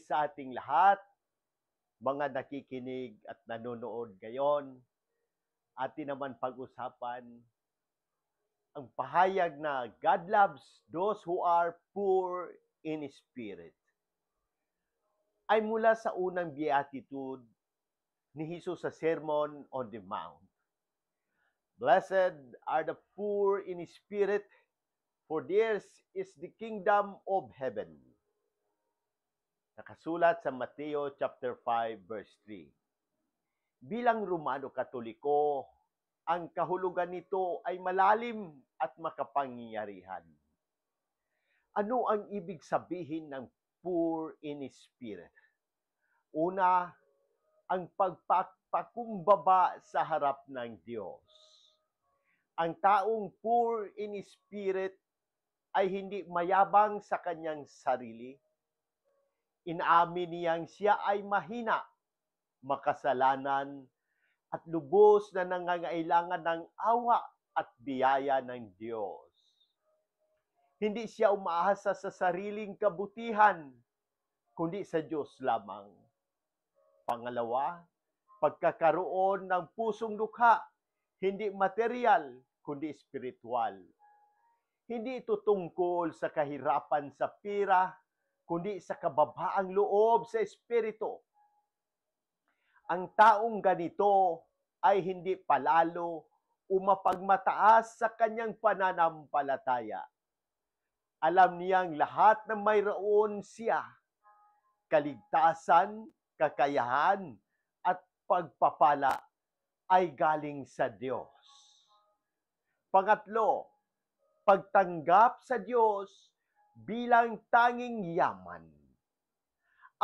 sa ating lahat, mga nakikinig at nanonood ngayon. Atin naman pag-usapan ang pahayag na God loves those who are poor in spirit. Ay mula sa unang beatitude ni Jesus sa Sermon on the Mount. Blessed are the poor in spirit, for theirs is the kingdom of heaven. Nakasulat sa Mateo chapter 5 verse 3. Bilang Romano Katoliko, ang kahulugan nito ay malalim at makapangyarihan. Ano ang ibig sabihin ng poor in spirit? Una, ang pagpapakumbaba sa harap ng Diyos. Ang taong poor in spirit ay hindi mayabang sa kanyang sarili. Inaamin niyang siya ay mahina, makasalanan, at lubos na nangangailangan ng awa at biyaya ng Diyos. Hindi siya umaasa sa sariling kabutihan, kundi sa Diyos lamang. Pangalawa, pagkakaroon ng pusong dukha, hindi material, kundi spiritual. Hindi ito tungkol sa kahirapan sa pira, kundi sa kababaang loob sa espiritu. Ang taong ganito ay hindi palalo o mapagmataas sa kanyang pananampalataya. Alam niyang lahat na mayroon siya, kaligtasan, kakayahan, at pagpapala ay galing sa Diyos. Pangatlo, pagtanggap sa Diyos bilang tanging yaman.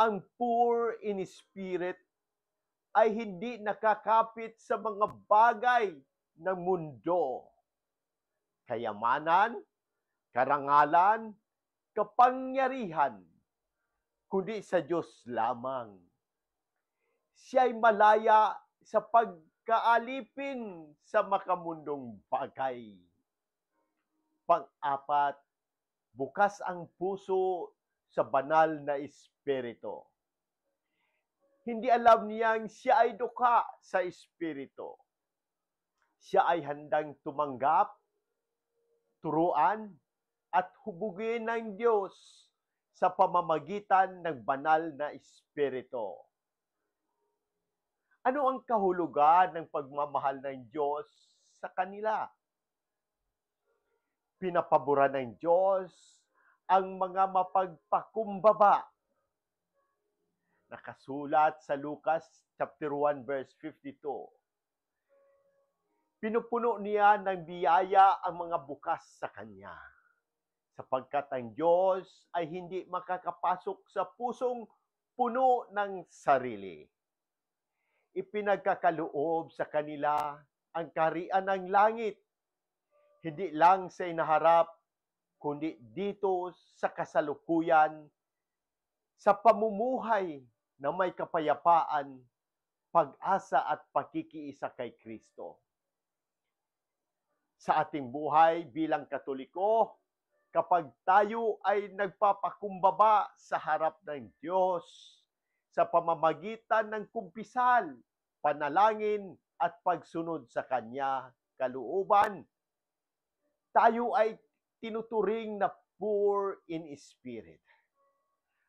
Ang poor in spirit ay hindi nakakapit sa mga bagay ng mundo. Kayamanan, karangalan, kapangyarihan, kundi sa Diyos lamang. Siya ay malaya sa pagkaalipin sa makamundong bagay. Pang-apat, bukas ang puso sa banal na espiritu. Hindi alam niyang siya ay dukha sa espiritu. Siya ay handang tumanggap, turuan, at hubugin ng Diyos sa pamamagitan ng banal na espiritu. Ano ang kahulugan ng pagmamahal ng Diyos sa kanila? Pinapaboran ng Diyos ang mga mapagpakumbaba. Nakasulat sa Lucas chapter 1 verse 52. Pinupuno niya ng biyaya ang mga bukas sa kanya, sapagkat ang Diyos ay hindi makakapasok sa pusong puno ng sarili. Ipinagkakaloob sa kanila ang kaharian ng langit, hindi lang sa inaharap, kundi dito sa kasalukuyan, sa pamumuhay na may kapayapaan, pag-asa at pakikiisa kay Kristo. Sa ating buhay bilang Katoliko, kapag tayo ay nagpapakumbaba sa harap ng Diyos sa pamamagitan ng kumpisal, panalangin at pagsunod sa Kanya kalooban, tayo ay tinuturing na poor in spirit.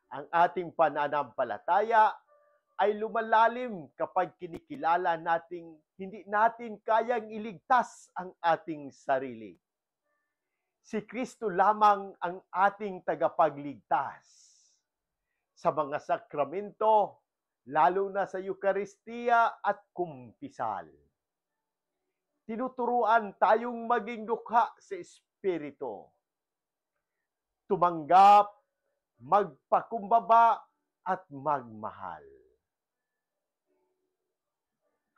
Ang ating pananampalataya ay lumalalim kapag kinikilala nating hindi natin kayang iligtas ang ating sarili. Si Kristo lamang ang ating tagapagligtas. Sa mga sakramento, lalo na sa Eucharistia at kumpisal. Tinuturuan tayong maging dukha sa espiritu. Tumanggap, magpakumbaba, at magmahal.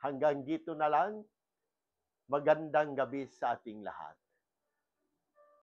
Hanggang dito na lang. Magandang gabi sa ating lahat.